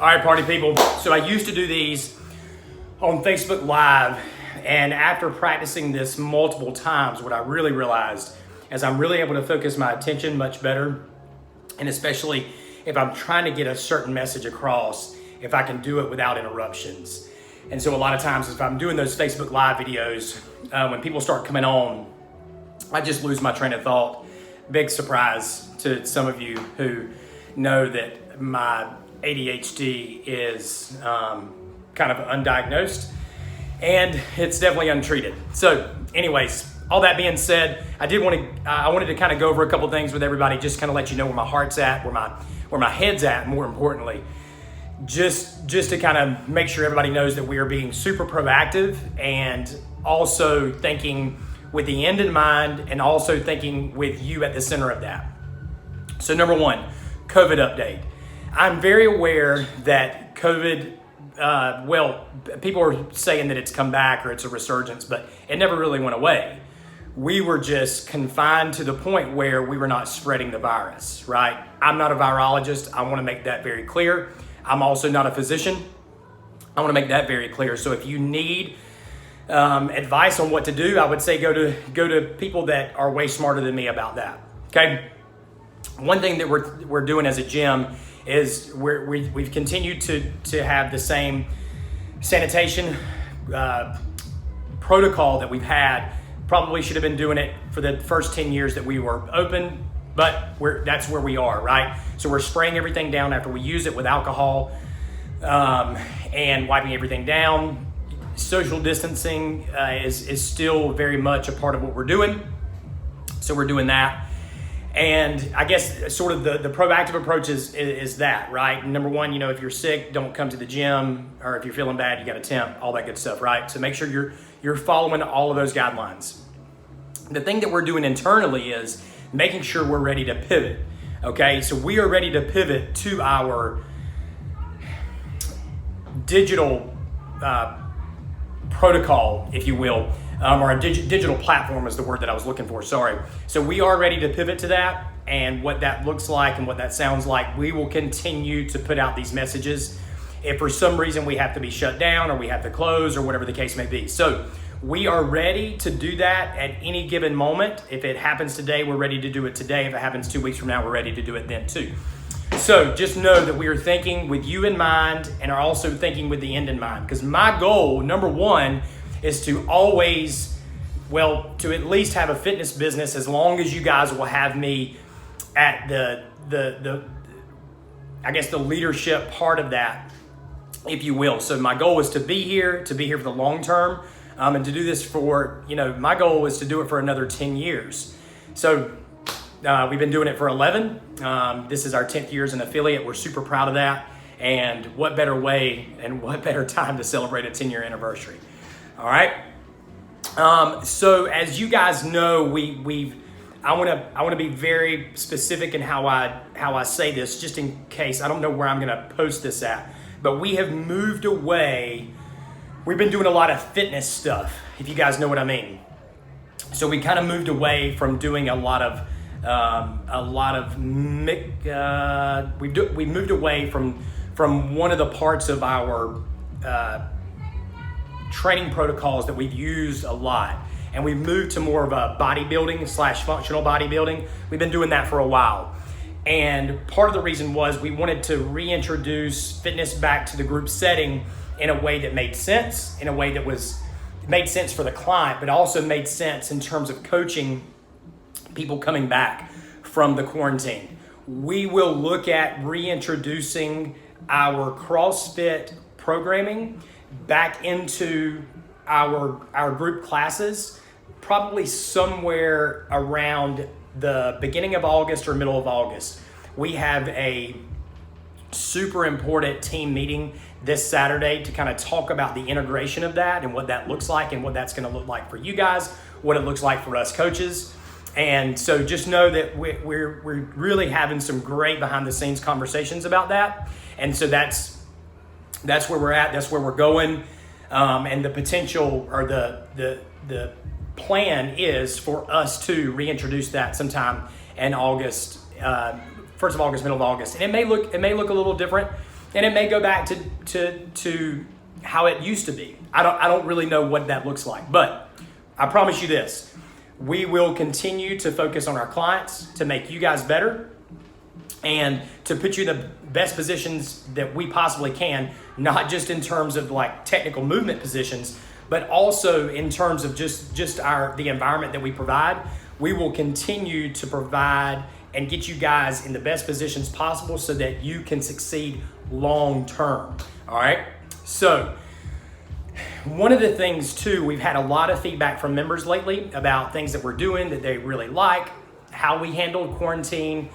All right, party people. So I used to do these on Facebook Live, and after practicing this multiple times, what I really realized is I'm really able to focus my attention much better, and especially if I'm trying to get a certain message across, if I can do it without interruptions. And so a lot of times if I'm doing those Facebook Live videos, when people start coming on, I just lose my train of thought. Big surprise to some of you who know that my ADHD is kind of undiagnosed, and it's definitely untreated. So anyways, all that being said, I wanted to kind of go over a couple things with everybody, just kind of let you know where my heart's at, where my head's at, more importantly, just to kind of make sure everybody knows that we are being super proactive and also thinking with the end in mind, and also thinking with you at the center of that. So number one, COVID update. I'm very aware that COVID, people are saying that it's come back or it's a resurgence, but it never really went away. We were just confined to the point where we were not spreading the virus, right? I'm not a virologist. I want to make that very clear. I'm also not a physician. I want to make that very clear. So if you need advice on what to do, I would say go to people that are way smarter than me about that. Okay. One thing that we're doing as a gym is we've continued to have the same sanitation protocol that we've had. Probably should have been doing it for the first 10 years that we were open, but that's where we are, right? So we're spraying everything down after we use it with alcohol and wiping everything down. Social distancing is still very much a part of what we're doing. So we're doing that. And I guess sort of the proactive approach is that, right? Number one, if you're sick, don't come to the gym, or if you're feeling bad, you got a temp, all that good stuff, right? So make sure you're following all of those guidelines. The thing that we're doing internally is making sure we're ready to pivot, okay? So we are ready to pivot to our digital protocol, if you will, or a digital platform is the word that I was looking for, sorry. So we are ready to pivot to that, and what that looks like and what that sounds like. We will continue to put out these messages if for some reason we have to be shut down or we have to close or whatever the case may be. So we are ready to do that at any given moment. If it happens today, we're ready to do it today. If it happens 2 weeks from now, we're ready to do it then too. So just know that we are thinking with you in mind and are also thinking with the end in mind. Because my goal, number one, is to always, to at least have a fitness business as long as you guys will have me at the leadership part of that, if you will. So my goal is to be here for the long term, and to do this for, my goal is to do it for another 10 years. So we've been doing it for 11. This is our 10th year as an affiliate. We're super proud of that. And what better way and what better time to celebrate a 10-year anniversary? All right. So as you guys know, I want to be very specific in how I say this, just in case. I don't know where I'm going to post this at, but we have moved away. We've been doing a lot of fitness stuff, if you guys know what I mean. So we kind of moved away from doing we moved away from one of the parts of our training protocols that we've used a lot, and we've moved to more of a bodybuilding / functional bodybuilding. We've been doing that for a while, and part of the reason was we wanted to reintroduce fitness back to the group setting in a way that made sense, in a way that made sense for the client, but also made sense in terms of coaching people coming back from the quarantine. We will look at reintroducing our CrossFit programming back into our group classes, probably somewhere around the beginning of August or middle of August. We have a super important team meeting this Saturday to kind of talk about the integration of that and what that looks like and what that's going to look like for you guys, what it looks like for us coaches. And so just know that we're really having some great behind the scenes conversations about that. And so that's where we're at. That's where we're going. And the potential or the plan is for us to reintroduce that sometime in August, 1st of August, middle of August. And it may look a little different. And it may go back to how it used to be. I don't really know what that looks like, but I promise you this, we will continue to focus on our clients to make you guys better and to put you in the best positions that we possibly can, not just in terms of like technical movement positions, but also in terms of just the environment that we provide. We will continue to provide and get you guys in the best positions possible so that you can succeed long term. All right. So one of the things too, we've had a lot of feedback from members lately about things that we're doing that they really like, how we handled quarantine,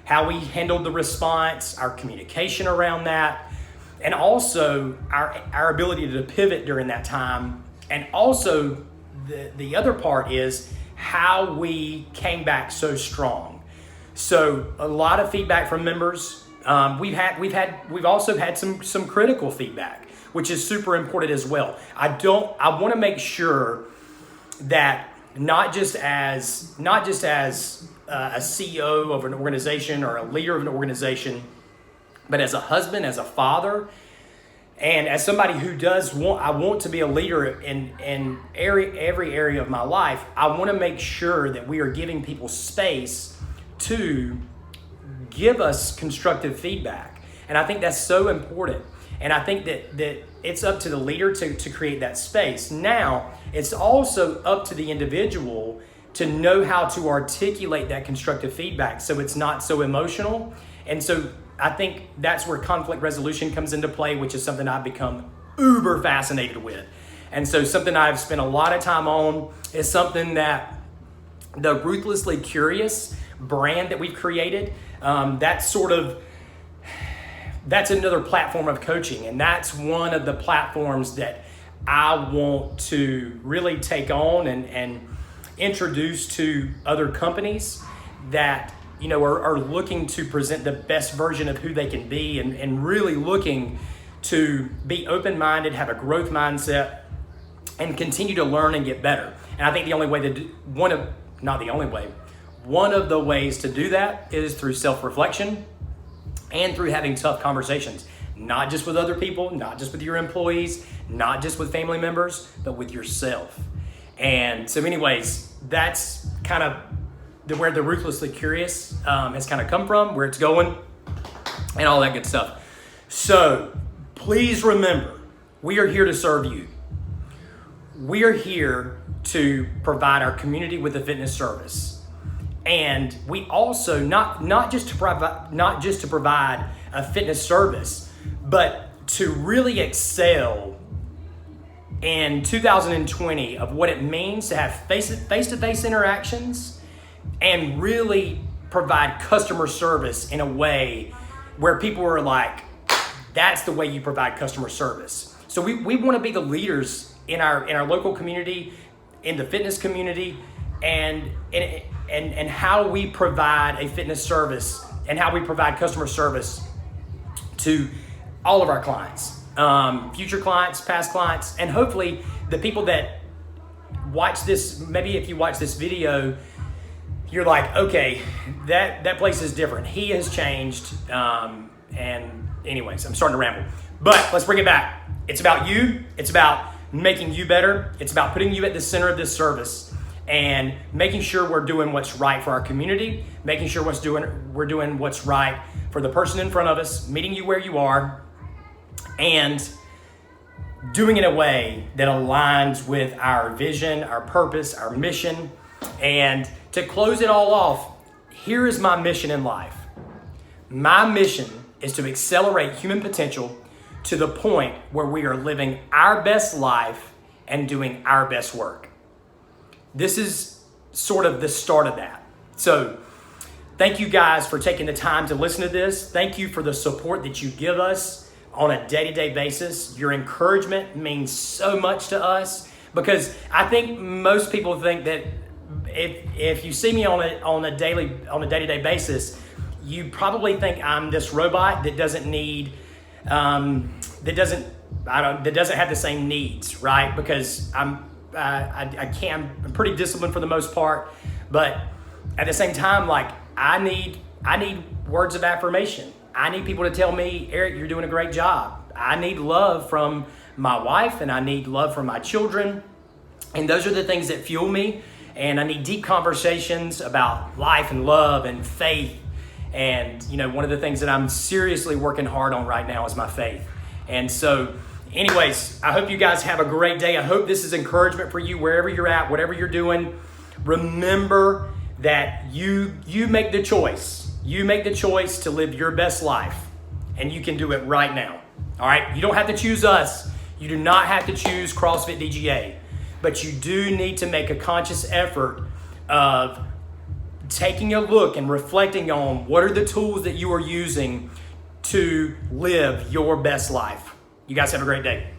how we handled the response, our communication around that, and also our ability to pivot during that time. And also the other part is how we came back so strong. So a lot of feedback from members. We've also had some critical feedback, which is super important as well. I want to make sure that not just as a CEO of an organization or a leader of an organization, but as a husband, as a father, and as somebody who I want to be a leader in every area of my life. I want to make sure that we are giving people space to give us constructive feedback. And I think that's so important. And I think that it's up to the leader to create that space. Now, it's also up to the individual to know how to articulate that constructive feedback so it's not so emotional. And so I think that's where conflict resolution comes into play, which is something I've become uber fascinated with. And so something I've spent a lot of time on is something that the Ruthlessly Curious brand that we've created, that's another platform of coaching. And that's one of the platforms that I want to really take on and introduce to other companies that, you know, are looking to present the best version of who they can be and really looking to be open-minded, have a growth mindset, and continue to learn and get better. And I think the only way one of the ways to do that is through self-reflection and through having tough conversations, not just with other people, not just with your employees, not just with family members, but with yourself. And so anyways, that's kind of where the Ruthlessly Curious has kind of come from, where it's going, and all that good stuff. So please remember, we are here to serve you. We are here to provide our community with a fitness service. And we also not just to provide a fitness service, but to really excel in 2020 of what it means to have face-to-face interactions and really provide customer service in a way where people are like, that's the way you provide customer service. So we want to be the leaders in our local community, in the fitness community, and how we provide a fitness service and how we provide customer service to all of our clients, future clients, past clients, and hopefully the people that watch this. Maybe if you watch this video, you're like, okay, that place is different. He has changed. And anyways, I'm starting to ramble, but let's bring it back. It's about you. It's about making you better. It's about putting you at the center of this service and making sure we're doing what's right for our community, making sure we're doing what's right for the person in front of us, meeting you where you are, and doing it in a way that aligns with our vision, our purpose, our mission. And to close it all off, here is my mission in life. My mission is to accelerate human potential to the point where we are living our best life and doing our best work. This is sort of the start of that. So thank you guys for taking the time to listen to this. Thank you for the support that you give us on a day-to-day basis. Your encouragement means so much to us because I think most people think that if you see me on a day-to-day basis, you probably think I'm this robot that doesn't have the same needs, right? Because I'm pretty disciplined for the most part, but at the same time, like I need words of affirmation. I need people to tell me, Eric, you're doing a great job. I need love from my wife, and I need love from my children. And those are the things that fuel me. And I need deep conversations about life and love and faith. And, you know, one of the things that I'm seriously working hard on right now is my faith. And so, anyways, I hope you guys have a great day. I hope this is encouragement for you wherever you're at, whatever you're doing. Remember that you make the choice. You make the choice to live your best life. And you can do it right now. All right? You don't have to choose us. You do not have to choose CrossFit DGA. But you do need to make a conscious effort of taking a look and reflecting on what are the tools that you are using to live your best life. You guys have a great day.